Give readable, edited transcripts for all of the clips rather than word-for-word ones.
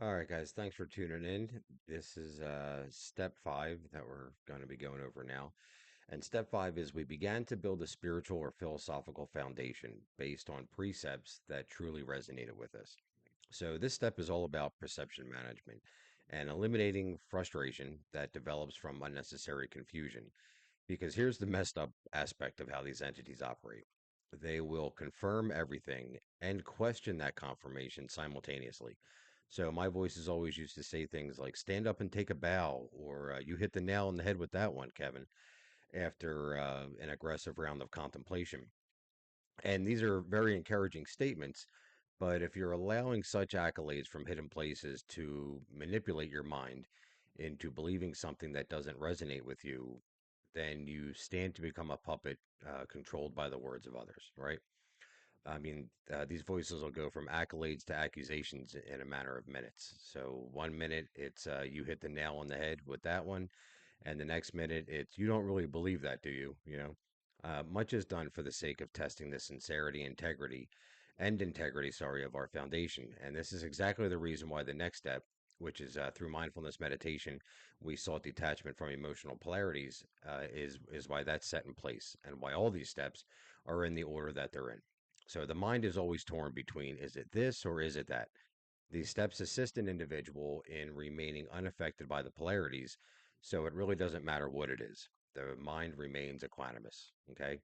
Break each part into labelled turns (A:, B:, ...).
A: All right, guys, thanks for tuning in. This is step five that we're going to be going over now. And step five is we began to build a spiritual or philosophical foundation based on precepts that truly resonated with us. So, this step is all about perception management and eliminating frustration that develops from unnecessary confusion. Because here's the messed up aspect of how these entities operate: they will confirm everything and question that confirmation simultaneously. So my voices always used to say things like "stand up and take a bow," or "you hit the nail on the head with that one, Kevin," after an aggressive round of contemplation. And these are very encouraging statements. But if you're allowing such accolades from hidden places to manipulate your mind into believing something that doesn't resonate with you, then you stand to become a puppet controlled by the words of others, right? I mean, these voices will go from accolades to accusations in a matter of minutes. So one minute it's you hit the nail on the head with that one, and the next minute it's you don't really believe that, do you? Much is done for the sake of testing the integrity, sorry, of our foundation. And this is exactly the reason why the next step, which is through mindfulness meditation, we sought detachment from emotional polarities, is why that's set in place, and why all these steps are in the order that they're in. So the mind is always torn between is it this or is it that? These steps assist an individual in remaining unaffected by the polarities, so it really doesn't matter what it is. The mind remains equanimous. Okay.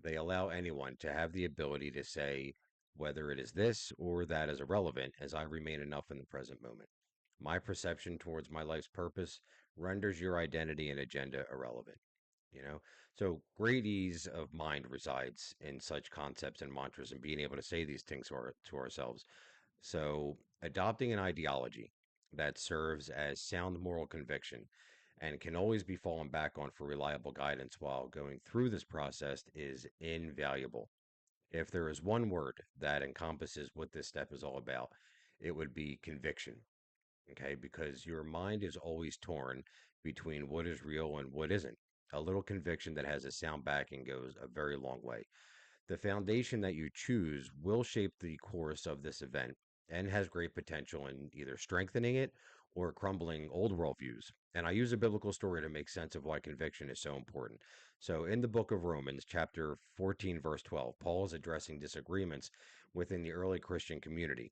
A: They allow anyone to have the ability to say whether it is this or that is irrelevant as I remain enough in the present moment. My perception towards my life's purpose renders your identity and agenda irrelevant. You know, so great ease of mind resides in such concepts and mantras and being able to say these things to ourselves. So, adopting an ideology that serves as sound moral conviction and can always be fallen back on for reliable guidance while going through this process is invaluable. If there is one word that encompasses what this step is all about, it would be conviction. Okay, because your mind is always torn between what is real and what isn't. A little conviction that has a sound backing goes a very long way. The foundation that you choose will shape the course of this event and has great potential in either strengthening it or crumbling old worldviews. And I use a biblical story to make sense of why conviction is so important. So, in the book of Romans, chapter 14, verse 12, Paul is addressing disagreements within the early Christian community.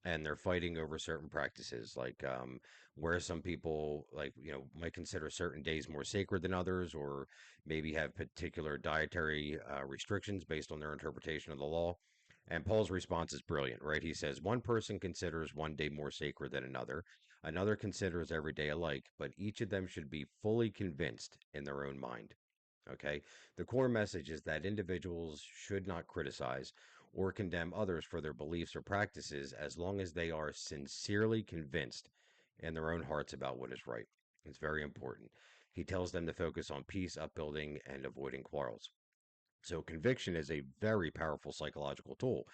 A: And they're fighting over certain practices, like where some people, like, might consider certain days more sacred than others, or maybe have particular dietary restrictions based on their interpretation of the law. And Paul's response is brilliant, right? He says, one person considers one day more sacred than another considers every day alike, but each of them should be fully convinced in their own mind. Okay. The core message is that individuals should not criticize or condemn others for their beliefs or practices as long as they are sincerely convinced in their own hearts about what is right. It's very important. He tells them to focus on peace, upbuilding, and avoiding quarrels. So, conviction is a very powerful psychological tool.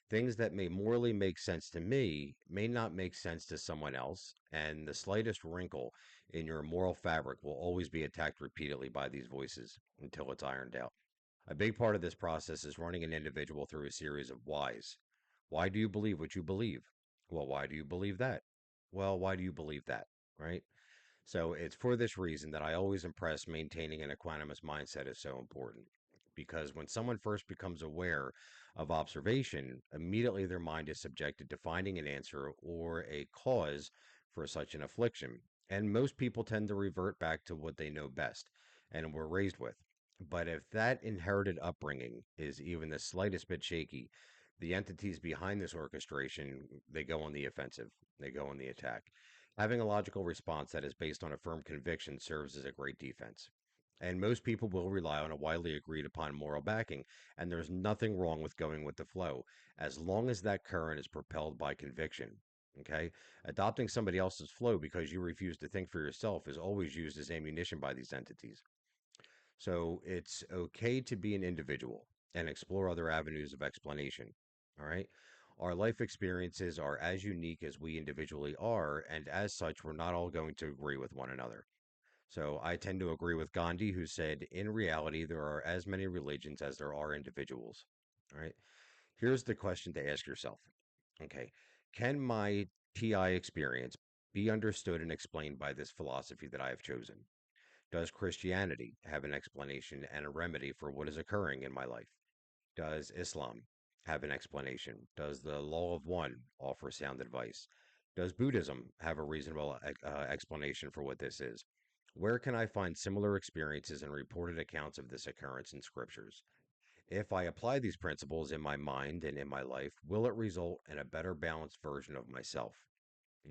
A: Things that may morally make sense to me may not make sense to someone else, and the slightest wrinkle in your moral fabric will always be attacked repeatedly by these voices until it's ironed out. A big part of this process is running an individual through a series of whys. Why do you believe what you believe? Well, why do you believe that? Well, why do you believe that? Right? So it's for this reason that I always impress maintaining an equanimous mindset is so important. Because when someone first becomes aware of observation, immediately their mind is subjected to finding an answer or a cause for such an affliction. And most people tend to revert back to what they know best and were raised with. But if that inherited upbringing is even the slightest bit shaky, the entities behind this orchestration, they go on the offensive, they go on the attack. Having a logical response that is based on a firm conviction serves as a great defense. And most people will rely on a widely agreed upon moral backing, and there's nothing wrong with going with the flow, as long as that current is propelled by conviction. Okay? Adopting somebody else's flow because you refuse to think for yourself is always used as ammunition by these entities. So it's okay to be an individual and explore other avenues of explanation. All right. Our life experiences are as unique as we individually are, and as such, we're not all going to agree with one another. So I tend to agree with Gandhi, who said, in reality, there are as many religions as there are individuals. All right. Here's the question to ask yourself. Okay. Can my TI experience be understood and explained by this philosophy that I have chosen? Does Christianity have an explanation and a remedy for what is occurring in my life? Does Islam have an explanation? Does the law of one offer sound advice? Does Buddhism have a reasonable explanation for what this is? Where can I find similar experiences and reported accounts of this occurrence in scriptures? If I apply these principles in my mind and in my life, will it result in a better balanced version of myself?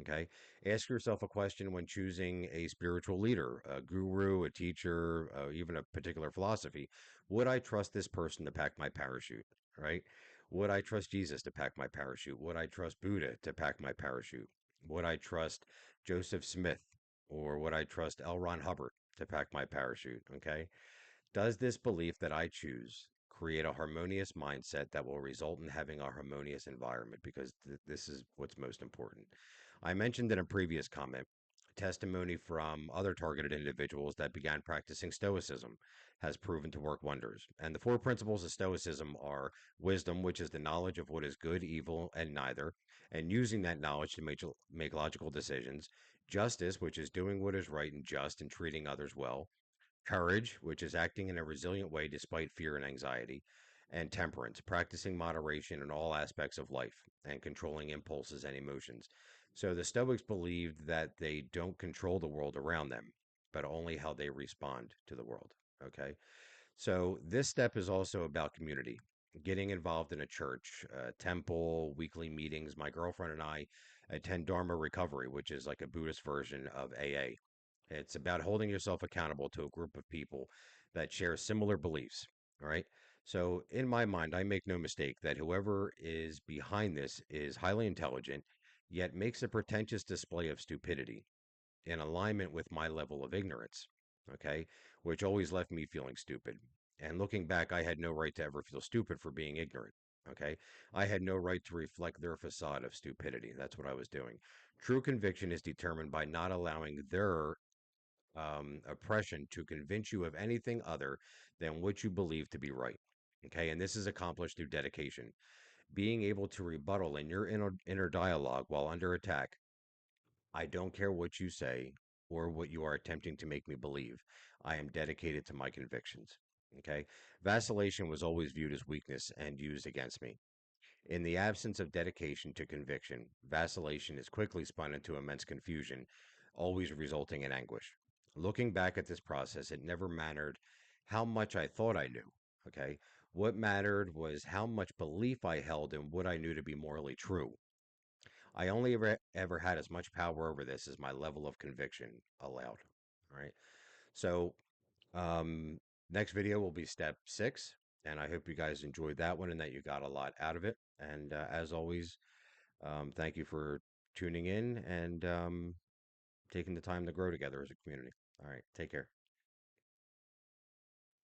A: Okay. Ask yourself a question when choosing a spiritual leader, a guru, a teacher, even a particular philosophy. Would I trust this person to pack my parachute? Right? Would I trust Jesus to pack my parachute? Would I trust Buddha to pack my parachute? Would I trust Joseph Smith or would I trust L. Ron Hubbard to pack my parachute? Okay. Does this belief that I choose create a harmonious mindset that will result in having a harmonious environment? Because this is what's most important. I mentioned in a previous comment testimony from other targeted individuals that began practicing Stoicism has proven to work wonders. And the four principles of Stoicism are wisdom, which is the knowledge of what is good, evil, and neither, and using that knowledge to make logical decisions. Justice, which is doing what is right and just and treating others well. Courage, which is acting in a resilient way despite fear and anxiety. And temperance, practicing moderation in all aspects of life and controlling impulses and emotions. So the Stoics believed that they don't control the world around them, but only how they respond to the world. Okay. So this step is also about community, getting involved in a church, a temple, weekly meetings. My girlfriend and I attend Dharma Recovery, which is like a Buddhist version of AA. It's about holding yourself accountable to a group of people that share similar beliefs. All right. So, in my mind, I make no mistake that whoever is behind this is highly intelligent, yet makes a pretentious display of stupidity in alignment with my level of ignorance. Okay. Which always left me feeling stupid. And looking back, I had no right to ever feel stupid for being ignorant. Okay. I had no right to reflect their facade of stupidity. That's what I was doing. True conviction is determined by not allowing their oppression to convince you of anything other than what you believe to be right. Okay, and this is accomplished through dedication. Being able to rebuttal in your inner dialogue while under attack. I don't care what you say or what you are attempting to make me believe. I am dedicated to my convictions. Okay, vacillation was always viewed as weakness and used against me. In the absence of dedication to conviction, vacillation is quickly spun into immense confusion, always resulting in anguish. Looking back at this process, it never mattered how much I thought I knew. Okay. What mattered was how much belief I held in what I knew to be morally true. I only ever had as much power over this as my level of conviction allowed. All right. So, um, next video will be step 6. And I hope you guys enjoyed that one and that you got a lot out of it. And as always, thank you for tuning in and taking the time to grow together as a community. All right. Take care.